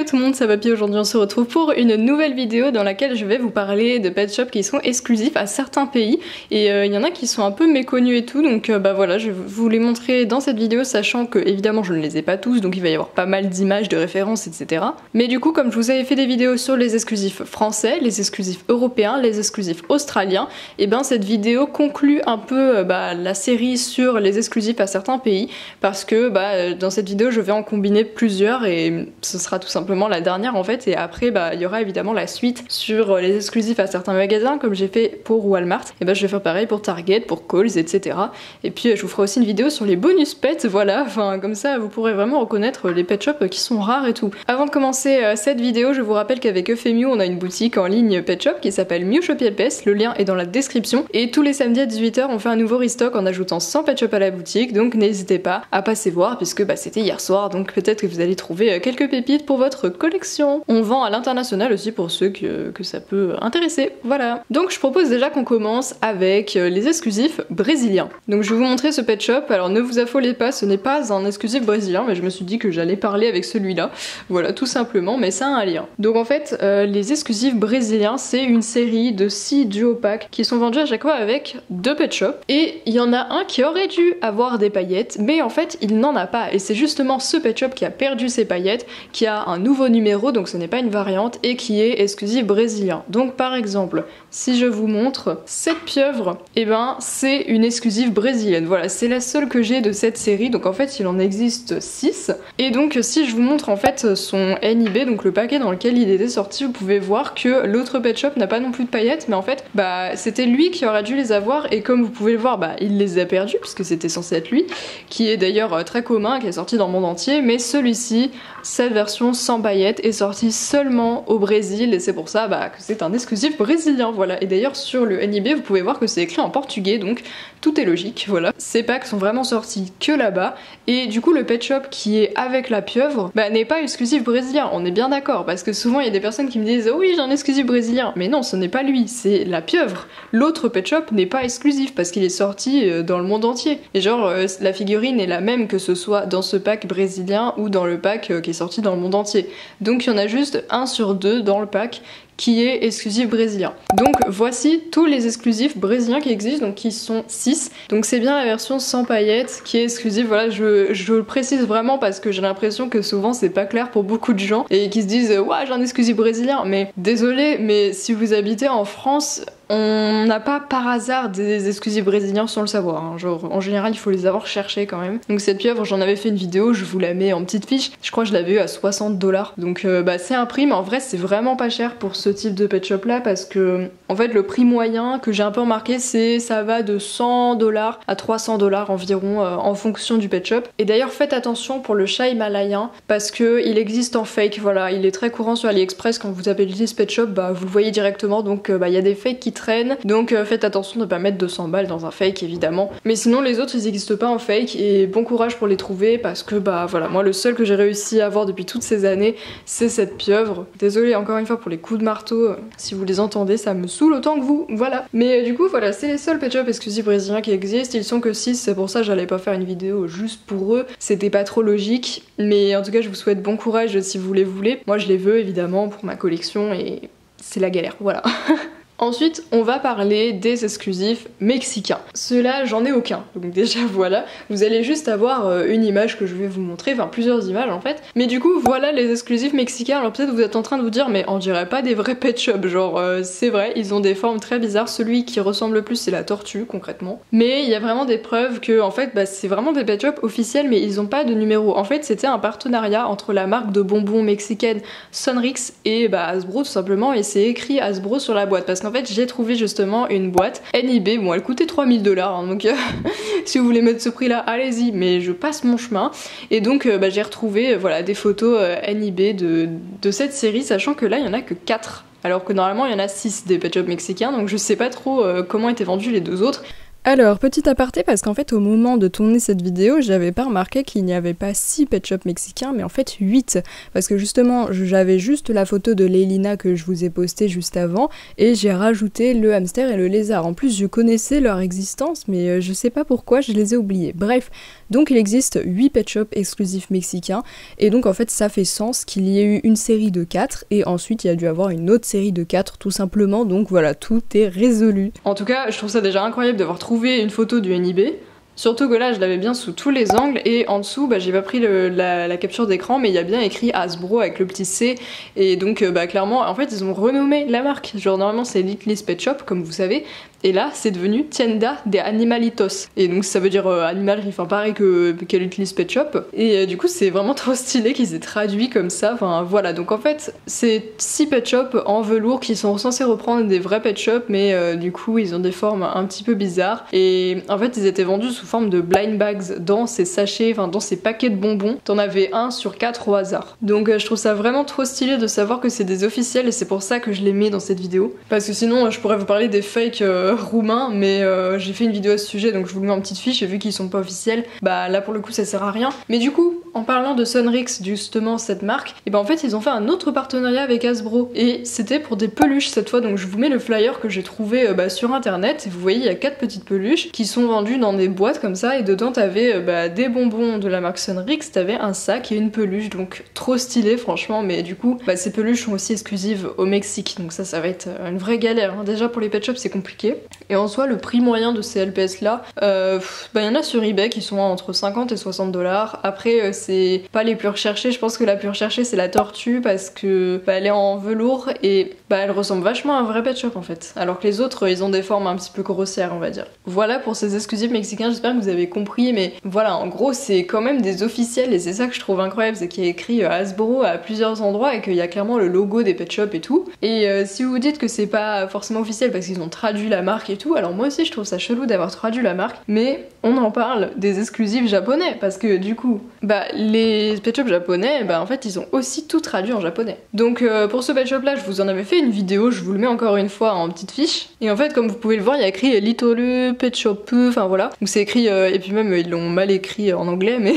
tout le monde, c'est Papy. Aujourd'hui on se retrouve pour une nouvelle vidéo dans laquelle je vais vous parler de pet shops qui sont exclusifs à certains pays et il y en a qui sont un peu méconnus et tout, donc bah voilà, je vais vous les montrer dans cette vidéo, sachant que évidemment je ne les ai pas tous, donc il va y avoir pas mal d'images, de références, etc. Mais du coup, comme je vous avais fait des vidéos sur les exclusifs français, les exclusifs européens, les exclusifs australiens, et ben cette vidéo conclut un peu la série sur les exclusifs à certains pays, parce que dans cette vidéo je vais en combiner plusieurs et ce sera tout simplement la dernière en fait, et après il y aura évidemment la suite sur les exclusifs à certains magasins comme j'ai fait pour Walmart, et je vais faire pareil pour Target, pour Kohl's, etc. Et puis je vous ferai aussi une vidéo sur les bonus pets, voilà, enfin comme ça vous pourrez vraiment reconnaître les pet shops qui sont rares et tout. Avant de commencer cette vidéo, je vous rappelle qu'avec Euphémiu on a une boutique en ligne pet shop qui s'appelle Miu Shop LPS, le lien est dans la description, et tous les samedis à 18h on fait un nouveau restock en ajoutant 100 pet shops à la boutique, donc n'hésitez pas à passer voir puisque c'était hier soir, donc peut-être que vous allez trouver quelques pépites pour votre collection. On vend à l'international aussi pour ceux que ça peut intéresser, voilà. Donc je propose déjà qu'on commence avec les exclusifs brésiliens. Donc je vais vous montrer ce pet shop, alors ne vous affolez pas, ce n'est pas un exclusif brésilien, mais je me suis dit que j'allais parler avec celui-là, voilà, tout simplement, mais ça a un lien. Donc en fait, les exclusifs brésiliens, c'est une série de 6 duo packs qui sont vendus à chaque fois avec 2 pet shops, et il y en a un qui aurait dû avoir des paillettes, mais en fait il n'en a pas, et c'est justement ce pet shop qui a perdu ses paillettes, qui a un nouveau numéro, donc ce n'est pas une variante, et qui est exclusif brésilien. Donc par exemple, si je vous montre cette pieuvre, et c'est une exclusive brésilienne, voilà, c'est la seule que j'ai de cette série, donc en fait il en existe 6, et donc si je vous montre en fait son NIB, donc le paquet dans lequel il était sorti, vous pouvez voir que l'autre pet shop n'a pas non plus de paillettes, mais en fait c'était lui qui aurait dû les avoir, et comme vous pouvez le voir, il les a perdus, puisque c'était censé être lui, qui est d'ailleurs très commun, qui est sorti dans le monde entier, mais celui-ci, cette version sans paillettes, est sortie seulement au Brésil, et c'est pour ça que c'est un exclusif brésilien, voilà. Et d'ailleurs sur le NIB vous pouvez voir que c'est écrit en portugais, donc tout est logique, voilà. Ces packs sont vraiment sortis que là-bas, et du coup le pet shop qui est avec la pieuvre n'est pas exclusif brésilien, on est bien d'accord, parce que souvent il y a des personnes qui me disent oh oui j'ai un exclusif brésilien, mais non, ce n'est pas lui, c'est la pieuvre. L'autre pet shop n'est pas exclusif parce qu'il est sorti dans le monde entier, et genre la figurine est la même que ce soit dans ce pack brésilien ou dans le pack qui est sorti dans le monde entier. Donc il y en a juste 1 sur 2 dans le pack qui est exclusif brésilien. Donc voici tous les exclusifs brésiliens qui existent, donc qui sont 6. Donc c'est bien la version sans paillettes qui est exclusive, voilà, je le précise vraiment parce que j'ai l'impression que souvent c'est pas clair pour beaucoup de gens et qui se disent ouais j'ai un exclusif brésilien, mais désolé, mais si vous habitez en France, on n'a pas par hasard des exclusifs brésiliens sans le savoir, hein. Genre en général il faut les avoir cherchés quand même. Donc cette pieuvre, j'en avais fait une vidéo, je vous la mets en petite fiche, je crois que je l'avais eu à 60 $, donc c'est un prix, mais en vrai c'est vraiment pas cher pour ce type de pet shop là, parce que en fait le prix moyen que j'ai un peu remarqué, ça va de 100 $ à 300 $ environ en fonction du pet shop. Et d'ailleurs faites attention pour le chat himalayen parce que il existe en fake, voilà, il est très courant sur AliExpress, quand vous appelez ce pet shop vous le voyez directement, donc il y a des fakes qui traînent, donc faites attention de pas mettre 200 balles dans un fake évidemment, mais sinon les autres ils existent pas en fake, et bon courage pour les trouver parce que voilà, moi le seul que j'ai réussi à avoir depuis toutes ces années c'est cette pieuvre. Désolée encore une fois pour les coups de marteau, si vous les entendez ça me saoule autant que vous, voilà. Mais du coup voilà, c'est les seuls pet shops exclusifs brésiliens qui existent, ils sont que 6, c'est pour ça que j'allais pas faire une vidéo juste pour eux, c'était pas trop logique, mais en tout cas je vous souhaite bon courage si vous les voulez. Moi je les veux évidemment pour ma collection et c'est la galère, voilà. Ensuite, on va parler des exclusifs mexicains. Ceux-là, j'en ai aucun. Donc déjà voilà, vous allez juste avoir une image que je vais vous montrer, enfin plusieurs images en fait. Mais du coup, voilà les exclusifs mexicains. Alors peut-être vous êtes en train de vous dire, mais on dirait pas des vrais pet shops. Genre c'est vrai, ils ont des formes très bizarres. Celui qui ressemble le plus, c'est la tortue concrètement. Mais il y a vraiment des preuves que en fait, c'est vraiment des pet shops officiels, mais ils ont pas de numéro. En fait, c'était un partenariat entre la marque de bonbons mexicaine Sonrix et Hasbro tout simplement, et c'est écrit Hasbro sur la boîte parce qu'en fait j'ai trouvé justement une boîte NIB, bon elle coûtait 3000 $, hein, donc si vous voulez mettre ce prix là allez-y, mais je passe mon chemin. Et donc j'ai retrouvé voilà des photos NIB de cette série, sachant que là il y en a que 4 alors que normalement il y en a 6 des pet shops mexicains, donc je sais pas trop comment étaient vendus les deux autres. Alors, petit aparté, parce qu'en fait au moment de tourner cette vidéo, j'avais pas remarqué qu'il n'y avait pas 6 pet shops mexicains, mais en fait 8. Parce que justement, j'avais juste la photo de Leilina que je vous ai postée juste avant, et j'ai rajouté le hamster et le lézard. En plus, je connaissais leur existence, mais je sais pas pourquoi je les ai oubliés. Bref, Donc il existe 8 pet shops exclusifs mexicains, et donc en fait ça fait sens qu'il y ait eu une série de 4, et ensuite il y a dû avoir une autre série de 4 tout simplement, donc voilà, tout est résolu. En tout cas, je trouve ça déjà incroyable d'avoir trouvé une photo du NIB. Surtout que là, je l'avais bien sous tous les angles, et en dessous, j'ai pas pris la capture d'écran, mais il y a bien écrit Hasbro avec le petit C, et donc clairement, en fait, ils ont renommé la marque. Genre normalement, c'est Littlest Pet Shop, comme vous savez, et là, c'est devenu Tienda de Animalitos, et donc ça veut dire animalerie, enfin pareil que Littlest Pet Shop, et du coup, c'est vraiment trop stylé qu'ils aient traduit comme ça, enfin voilà. Donc en fait, c'est 6 pet shops en velours qui sont censés reprendre des vrais pet shops, mais du coup, ils ont des formes un petit peu bizarres, et en fait, ils étaient vendus sous forme de blind bags dans ces sachets, enfin dans ces paquets de bonbons. T'en avais 1 sur 4 au hasard. Donc je trouve ça vraiment trop stylé de savoir que c'est des officiels, et c'est pour ça que je les mets dans cette vidéo. Parce que sinon je pourrais vous parler des fakes roumains, mais j'ai fait une vidéo à ce sujet, donc je vous le mets en petite fiche, et vu qu'ils sont pas officiels, là pour le coup ça sert à rien. Mais du coup, en parlant de Sonrix, justement cette marque, et en fait ils ont fait un autre partenariat avec Hasbro, et c'était pour des peluches cette fois. Donc je vous mets le flyer que j'ai trouvé sur internet, et vous voyez il y a 4 petites peluches qui sont vendues dans des boîtes comme ça, et dedans t'avais des bonbons de la marque Sonrix, t'avais un sac et une peluche, donc trop stylé franchement. Mais du coup ces peluches sont aussi exclusives au Mexique, donc ça va être une vraie galère, hein. Déjà pour les pet shops c'est compliqué, et en soi le prix moyen de ces LPS là, y en a sur eBay qui sont entre 50 et 60 $. Après c'est pas les plus recherchés, je pense que la plus recherchée c'est la tortue, parce que elle est en velours, et elle ressemble vachement à un vrai pet shop en fait, alors que les autres ils ont des formes un petit peu grossières on va dire. Voilà pour ces exclusifs mexicains, j'espère que vous avez compris, mais voilà, en gros c'est quand même des officiels, et c'est ça que je trouve incroyable, c'est qu'il y a écrit Hasbro à plusieurs endroits, et qu'il y a clairement le logo des pet shops et tout. Et si vous vous dites que c'est pas forcément officiel parce qu'ils ont traduit la marque et tout, alors moi aussi je trouve ça chelou d'avoir traduit la marque, mais on en parle des exclusifs japonais, parce que du coup les pet shops japonais, en fait ils ont aussi tout traduit en japonais. Donc pour ce pet shop là, je vous en avais fait une vidéo, je vous le mets encore une fois en petite fiche, et en fait comme vous pouvez le voir, il y a écrit Little Pet Shop, enfin voilà, donc c'est écrit et puis même ils l'ont mal écrit en anglais, mais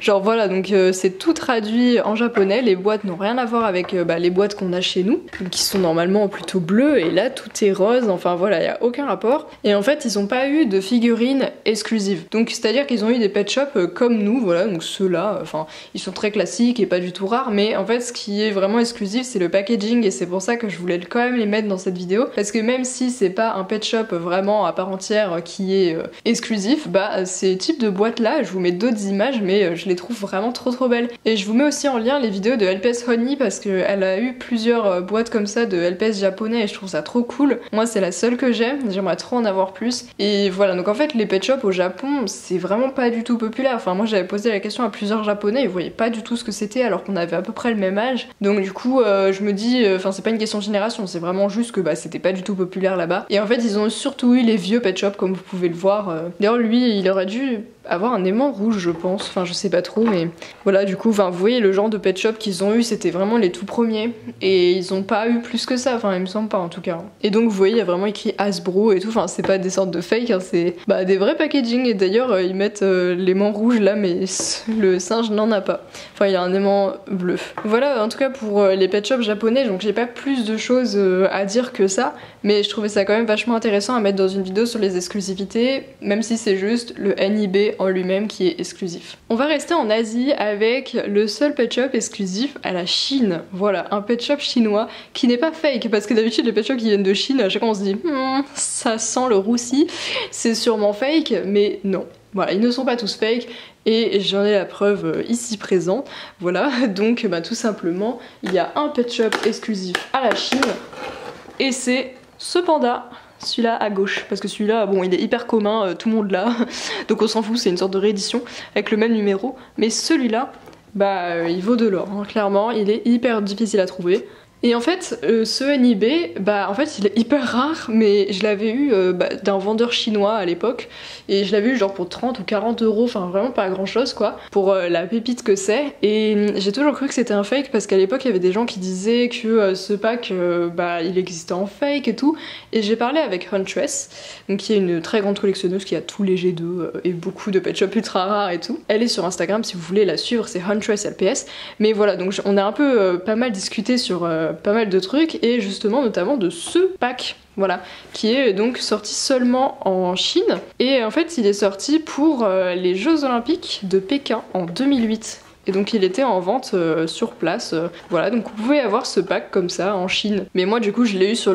genre voilà, donc c'est tout traduit en japonais. Les boîtes n'ont rien à voir avec les boîtes qu'on a chez nous, qui sont normalement plutôt bleues, et là tout est rose, enfin voilà, il y a aucun rapport. Et en fait ils ont pas eu de figurines exclusives, donc c'est à dire qu'ils ont eu des pet shops comme nous, voilà, donc ceux-là, enfin ils sont très classiques et pas du tout rares, mais en fait ce qui est vraiment exclusif c'est le packaging, et c'est pour ça que je voulais quand même les mettre dans cette vidéo, parce que même si c'est pas un pet shop vraiment à part entière qui est exclusif, ces types de boîtes là, je vous mets d'autres images, mais je les trouve vraiment trop belles. Et je vous mets aussi en lien les vidéos de LPS Honey, parce qu'elle a eu plusieurs boîtes comme ça de LPS japonais, et je trouve ça trop cool. Moi c'est la seule que j'aimerais trop en avoir plus. Et voilà, donc en fait les pet shops au Japon c'est vraiment pas du tout populaire. Enfin moi j'avais posé la question à plusieurs japonais, ils voyaient pas du tout ce que c'était, alors qu'on avait à peu près le même âge. Donc du coup je me dis, c'est pas une question de génération, c'est vraiment juste que c'était pas du tout populaire là-bas. Et en fait ils ont surtout eu les vieux pet shops comme vous pouvez le voir. D'ailleurs lui il aurait dû avoir un aimant rouge je pense, enfin je sais pas trop, mais voilà, du coup vous voyez le genre de pet shop qu'ils ont eu, c'était vraiment les tout premiers, et ils ont pas eu plus que ça, enfin il me semble pas en tout cas. Et donc vous voyez il y a vraiment écrit Hasbro et tout, enfin c'est pas des sortes de fake, c'est des vrais packaging, et d'ailleurs ils mettent l'aimant rouge là, mais le singe n'en a pas, enfin il y a un aimant bleu. Voilà en tout cas pour les pet shops japonais, donc j'ai pas plus de choses à dire que ça, mais je trouvais ça quand même vachement intéressant à mettre dans une vidéo sur les exclusivités, même si c'est juste le NIB en lui-même qui est exclusif. On va rester en Asie avec le seul pet shop exclusif à la Chine. Voilà, un pet shop chinois qui n'est pas fake, parce que d'habitude les pet shops qui viennent de Chine, à chaque fois on se dit ça sent le roussi, c'est sûrement fake, mais non. Voilà, ils ne sont pas tous fake, et j'en ai la preuve ici présent. Voilà, donc tout simplement, il y a un pet shop exclusif à la Chine, et c'est ce panda. Celui-là à gauche, parce que celui-là, bon, il est hyper commun, tout le monde l'a, donc on s'en fout, c'est une sorte de réédition avec le même numéro. Mais celui-là, il vaut de l'or, hein, clairement, il est hyper difficile à trouver. Et en fait, ce NIB, en fait il est hyper rare, mais je l'avais eu d'un vendeur chinois à l'époque, et je l'avais eu genre pour 30 ou 40 euros, enfin vraiment pas grand chose quoi, pour la pépite que c'est. Et j'ai toujours cru que c'était un fake, parce qu'à l'époque il y avait des gens qui disaient que ce pack, il existait en fake et tout, et j'ai parlé avec Huntress, donc qui est une très grande collectionneuse qui a tous les G2 et beaucoup de pet shops ultra rares et tout. Elle est sur Instagram si vous voulez la suivre, c'est Huntress LPS. Mais voilà, donc on a un peu pas mal discuté sur pas mal de trucs, et justement notamment de ce pack. Voilà, qui est donc sorti seulement en Chine, et en fait il est sorti pour les Jeux Olympiques de Pékin en 2008. Et donc il était en vente sur place, voilà, donc vous pouvez avoir ce pack comme ça en Chine. Mais moi du coup je l'ai eu sur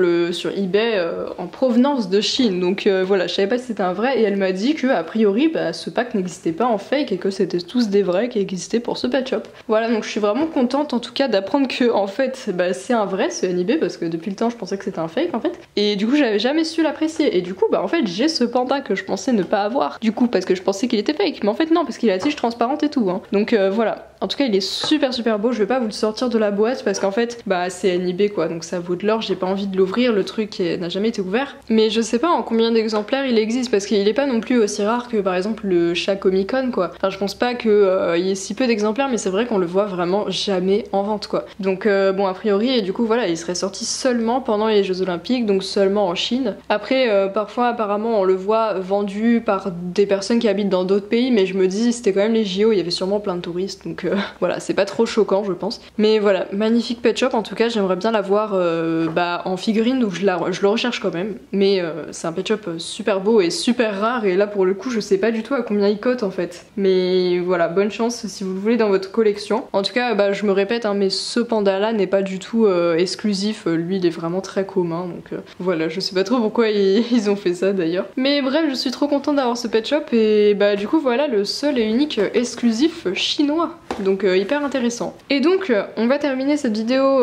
eBay en provenance de Chine, donc voilà, je savais pas si c'était un vrai, et elle m'a dit que a priori ce pack n'existait pas en fake et que c'était tous des vrais qui existaient pour ce pet shop. Voilà, donc je suis vraiment contente en tout cas d'apprendre que en fait c'est un vrai ce NIB, parce que depuis le temps je pensais que c'était un fake en fait, et du coup j'avais jamais su l'apprécier, et du coup en fait j'ai ce panda que je pensais ne pas avoir, du coup parce que je pensais qu'il était fake, mais en fait non, parce qu'il a la tige transparente et tout, hein. Donc voilà. En tout cas il est super beau, je vais pas vous le sortir de la boîte parce qu'en fait c'est NIB quoi, donc ça vaut de l'or, j'ai pas envie de l'ouvrir, le truc n'a jamais été ouvert. Mais je sais pas en combien d'exemplaires il existe, parce qu'il est pas non plus aussi rare que par exemple le chat Comic Con quoi. Enfin je pense pas qu'il y ait si peu d'exemplaires, mais c'est vrai qu'on le voit vraiment jamais en vente quoi. Donc bon a priori, et du coup voilà, il serait sorti seulement pendant les Jeux Olympiques, donc seulement en Chine. Après parfois apparemment on le voit vendu par des personnes qui habitent dans d'autres pays, mais je me dis c'était quand même les JO, il y avait sûrement plein de touristes, donc voilà, c'est pas trop choquant je pense. Mais voilà, magnifique pet shop, en tout cas j'aimerais bien l'avoir en figurine, donc je le recherche quand même. Mais c'est un pet shop super beau et super rare, et là pour le coup je sais pas du tout à combien il cote en fait. Mais voilà, bonne chance si vous le voulez dans votre collection. En tout cas je me répète, mais ce panda là n'est pas du tout exclusif, lui il est vraiment très commun, donc voilà, je sais pas trop pourquoi ils ont fait ça d'ailleurs. Mais bref, je suis trop contente d'avoir ce pet shop, et du coup voilà le seul et unique exclusif chinois. Donc hyper intéressant. Et donc on va terminer cette vidéo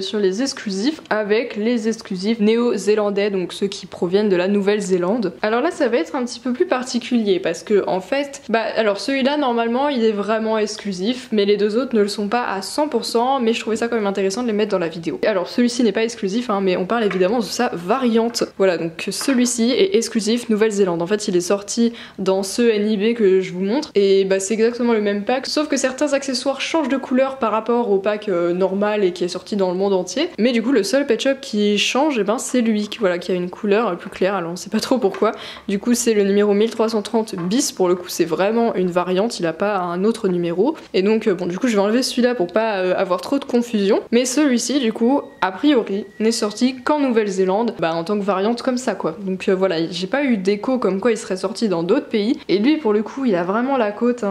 sur les exclusifs avec les exclusifs néo-zélandais, donc ceux qui proviennent de la Nouvelle-Zélande. Alors là ça va être un petit peu plus particulier parce que en fait, alors celui-là normalement il est vraiment exclusif, mais les deux autres ne le sont pas à 100%, mais je trouvais ça quand même intéressant de les mettre dans la vidéo. Alors celui-ci n'est pas exclusif, mais on parle évidemment de sa variante. Voilà, donc celui-ci est exclusif Nouvelle-Zélande. En fait il est sorti dans ce NIB que je vous montre, et c'est exactement le même pack, sauf que certains accessoires changent de couleur par rapport au pack normal et qui est sorti dans le monde entier. Mais du coup le seul pet shop qui change, c'est lui, voilà, qui a une couleur plus claire, alors on sait pas trop pourquoi. Du coup c'est le numéro 1330 bis, pour le coup c'est vraiment une variante, il a pas un autre numéro. Et donc bon du coup je vais enlever celui-là pour pas avoir trop de confusion. Mais celui-ci du coup a priori n'est sorti qu'en Nouvelle-Zélande, en tant que variante comme ça quoi. Donc voilà, j'ai pas eu d'écho comme quoi il serait sorti dans d'autres pays. Et lui pour le coup il a vraiment la cote,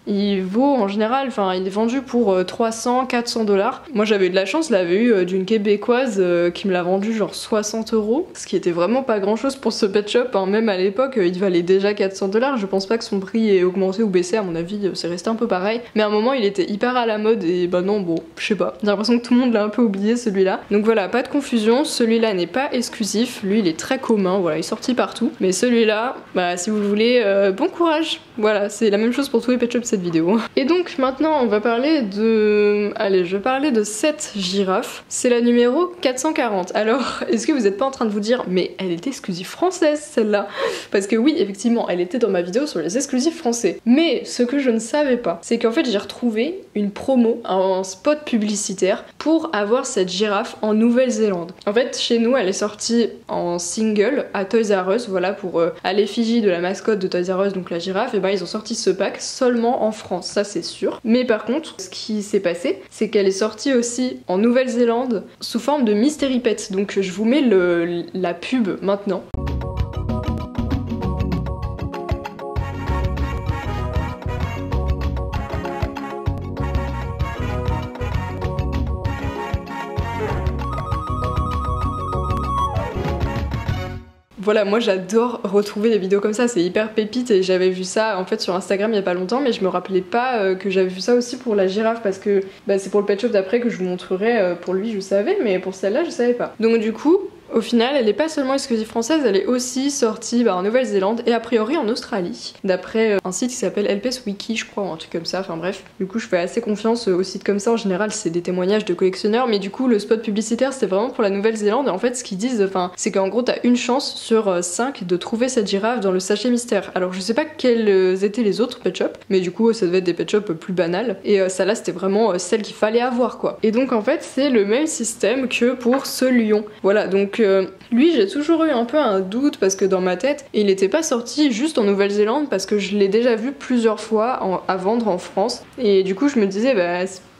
il vaut en général, il est vendu pour 300-400 $. Moi j'avais de la chance, je l'avais eu d'une québécoise qui me l'a vendu genre 60 €, ce qui était vraiment pas grand chose pour ce pet shop, même à l'époque il valait déjà 400 $. Je pense pas que son prix ait augmenté ou baissé, à mon avis c'est resté un peu pareil, mais à un moment il était hyper à la mode, et non bon, je sais pas, j'ai l'impression que tout le monde l'a un peu oublié celui-là. Donc voilà, pas de confusion, celui-là n'est pas exclusif, lui il est très commun, voilà, il est sorti partout, mais celui-là, si vous le voulez, bon courage. Voilà, c'est la même chose pour tous les pet shops de cette vidéo. Et donc maintenant on va parler de... Allez, je vais parler de cette girafe. C'est la numéro 440. Alors, est-ce que vous n'êtes pas en train de vous dire mais elle est exclusive française celle-là? Parce que oui, effectivement, elle était dans ma vidéo sur les exclusifs français. Mais ce que je ne savais pas, c'est qu'en fait j'ai retrouvé une promo, un spot publicitaire pour avoir cette girafe en Nouvelle-Zélande. En fait, chez nous, elle est sortie en single à Toys R Us, voilà, pour à l'effigie de la mascotte de Toys R Us, donc la girafe, et ils ont sorti ce pack seulement en France, ça c'est sûr. Mais par contre, ce qui s'est passé, c'est qu'elle est sortie aussi en Nouvelle-Zélande sous forme de Mystery Pet. Donc je vous mets la pub maintenant. Voilà, moi j'adore retrouver des vidéos comme ça, c'est hyper pépite, et j'avais vu ça en fait sur Instagram il y a pas longtemps, mais je me rappelais pas que j'avais vu ça aussi pour la girafe, parce que c'est pour le pet shop d'après que je vous montrerai. Pour lui je savais, mais pour celle-là je savais pas. Donc du coup, au final, elle est pas seulement exclusive française, elle est aussi sortie en Nouvelle-Zélande et a priori en Australie, d'après un site qui s'appelle LPS Wiki, je crois, ou un truc comme ça, enfin bref. Du coup, je fais assez confiance aux sites comme ça, en général, c'est des témoignages de collectionneurs, mais du coup, le spot publicitaire, c'était vraiment pour la Nouvelle-Zélande, et en fait, ce qu'ils disent, c'est qu'en gros, t'as une chance sur 5 de trouver cette girafe dans le sachet mystère. Alors, je sais pas quels étaient les autres pet shops, mais du coup, ça devait être des pet shops plus banals, et celle-là, c'était vraiment celle qu'il fallait avoir, quoi. Et donc, en fait, c'est le même système que pour ce lion. Voilà, donc lui j'ai toujours eu un peu un doute parce que dans ma tête il était pas sorti juste en Nouvelle-Zélande, parce que je l'ai déjà vu plusieurs fois à vendre en France, et du coup je me disais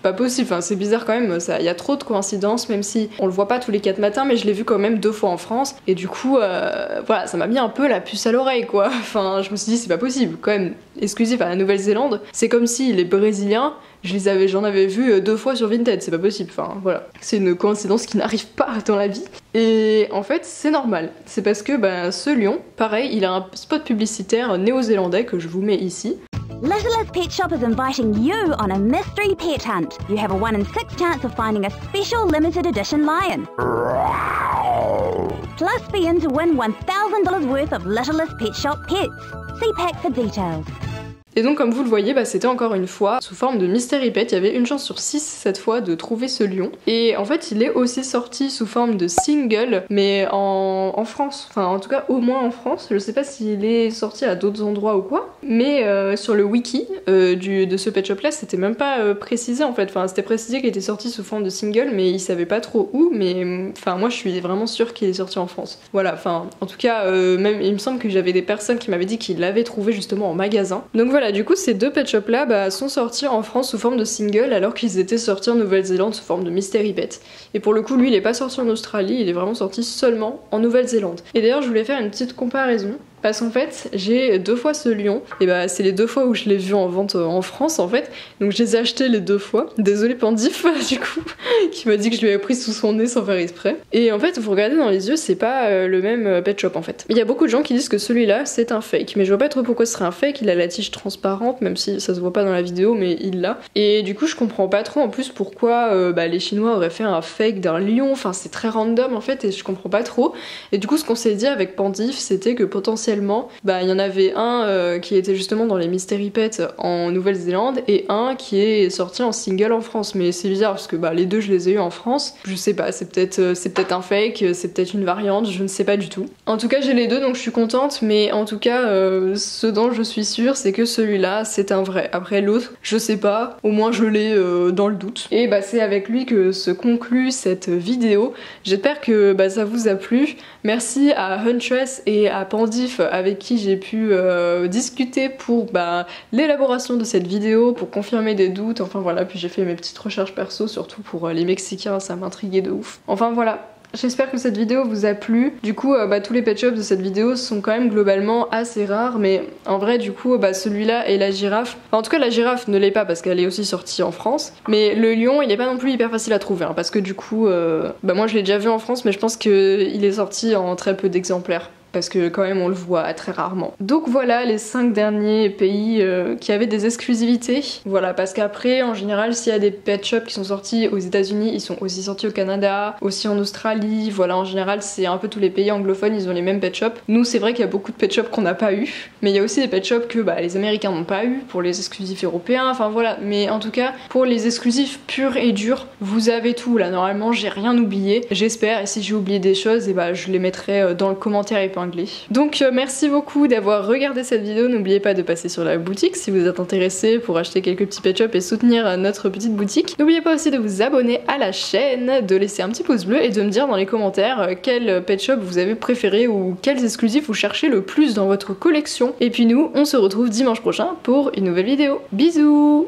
pas possible, enfin c'est bizarre quand même, il y a trop de coïncidences, même si on le voit pas tous les 4 matins, mais je l'ai vu quand même 2 fois en France, et du coup voilà, ça m'a mis un peu la puce à l'oreille quoi. Enfin je me suis dit c'est pas possible, quand même exclusif à la Nouvelle-Zélande, c'est comme si les Brésiliens, j'en avais vu 2 fois sur Vinted, c'est pas possible, enfin voilà. C'est une coïncidence qui n'arrive pas dans la vie. Et en fait, c'est normal. C'est parce que ce lion, pareil, il a un spot publicitaire néo-zélandais que je vous mets ici. Littlest Pet Shop is inviting you on a mystery pet hunt. You have a 1 in 6 chance of finding a special limited edition lion. Plus be in to win $1,000 worth of Littlest Pet Shop pets. See pack for details. Et donc comme vous le voyez, c'était encore une fois sous forme de mystery pet, il y avait une chance sur 6 cette fois de trouver ce lion. Et en fait il est aussi sorti sous forme de single, mais en France, enfin en tout cas au moins en France, je sais pas s'il est sorti à d'autres endroits ou quoi, mais sur le wiki de ce pet shop là c'était même pas précisé en fait, enfin c'était précisé qu'il était sorti sous forme de single mais il savait pas trop où, mais enfin moi je suis vraiment sûre qu'il est sorti en France. Voilà, enfin en tout cas même il me semble que j'avais des personnes qui m'avaient dit qu'ils l'avaient trouvé justement en magasin. Donc voilà, du coup ces deux pet shops là sont sortis en France sous forme de single alors qu'ils étaient sortis en Nouvelle-Zélande sous forme de mystery pet. Et pour le coup lui il est pas sorti en Australie, il est vraiment sorti seulement en Nouvelle-Zélande. Et d'ailleurs je voulais faire une petite comparaison. Parce qu'en fait, j'ai 2 fois ce lion, et c'est les 2 fois où je l'ai vu en vente en France en fait, donc je les ai achetés les 2 fois. Désolée Pandif, du coup, qui m'a dit que je lui avais pris sous son nez sans faire exprès. Et en fait, vous regardez dans les yeux, c'est pas le même pet shop en fait. Il y a beaucoup de gens qui disent que celui-là c'est un fake, mais je vois pas trop pourquoi ce serait un fake, il a la tige transparente, même si ça se voit pas dans la vidéo, mais il l'a. Et du coup, je comprends pas trop en plus pourquoi les Chinois auraient fait un fake d'un lion, enfin c'est très random en fait, et je comprends pas trop. Et du coup, ce qu'on s'est dit avec Pandif, c'était que potentiellement, il y en avait un qui était justement dans les Mystery Pets en Nouvelle-Zélande et un qui est sorti en single en France. Mais c'est bizarre parce que les deux je les ai eu en France. Je sais pas, c'est peut-être un fake, c'est peut-être une variante, je ne sais pas du tout. En tout cas j'ai les deux donc je suis contente, mais en tout cas ce dont je suis sûre c'est que celui-là c'est un vrai. Après l'autre je sais pas, au moins je l'ai dans le doute. Et c'est avec lui que se conclut cette vidéo. J'espère que ça vous a plu. Merci à Huntress et à Pandif avec qui j'ai pu discuter pour l'élaboration de cette vidéo, pour confirmer des doutes, enfin voilà, puis j'ai fait mes petites recherches perso, surtout pour les Mexicains, ça m'intriguait de ouf. Enfin voilà. J'espère que cette vidéo vous a plu. Du coup, tous les pet shops de cette vidéo sont quand même globalement assez rares, mais en vrai, du coup, celui-là et la girafe. Enfin, en tout cas, la girafe ne l'est pas parce qu'elle est aussi sortie en France. Mais le lion, il est pas non plus hyper facile à trouver, parce que du coup, moi je l'ai déjà vu en France, mais je pense qu'il est sorti en très peu d'exemplaires. Parce que quand même on le voit très rarement. Donc voilà les 5 derniers pays qui avaient des exclusivités. Voilà, parce qu'après en général s'il y a des pet shops qui sont sortis aux États-Unis, ils sont aussi sortis au Canada, aussi en Australie. Voilà, en général c'est un peu tous les pays anglophones, ils ont les mêmes pet shops. Nous c'est vrai qu'il y a beaucoup de pet shops qu'on n'a pas eu, mais il y a aussi des pet shops que les Américains n'ont pas eu pour les exclusifs européens. Enfin voilà, mais en tout cas pour les exclusifs purs et durs, vous avez tout là. Normalement j'ai rien oublié, j'espère, et si j'ai oublié des choses, je les mettrai dans le commentaire épinglé. Donc merci beaucoup d'avoir regardé cette vidéo, n'oubliez pas de passer sur la boutique si vous êtes intéressé pour acheter quelques petits pet shops et soutenir notre petite boutique. N'oubliez pas aussi de vous abonner à la chaîne, de laisser un petit pouce bleu et de me dire dans les commentaires quel pet shop vous avez préféré ou quels exclusifs vous cherchez le plus dans votre collection. Et puis nous, on se retrouve dimanche prochain pour une nouvelle vidéo. Bisous!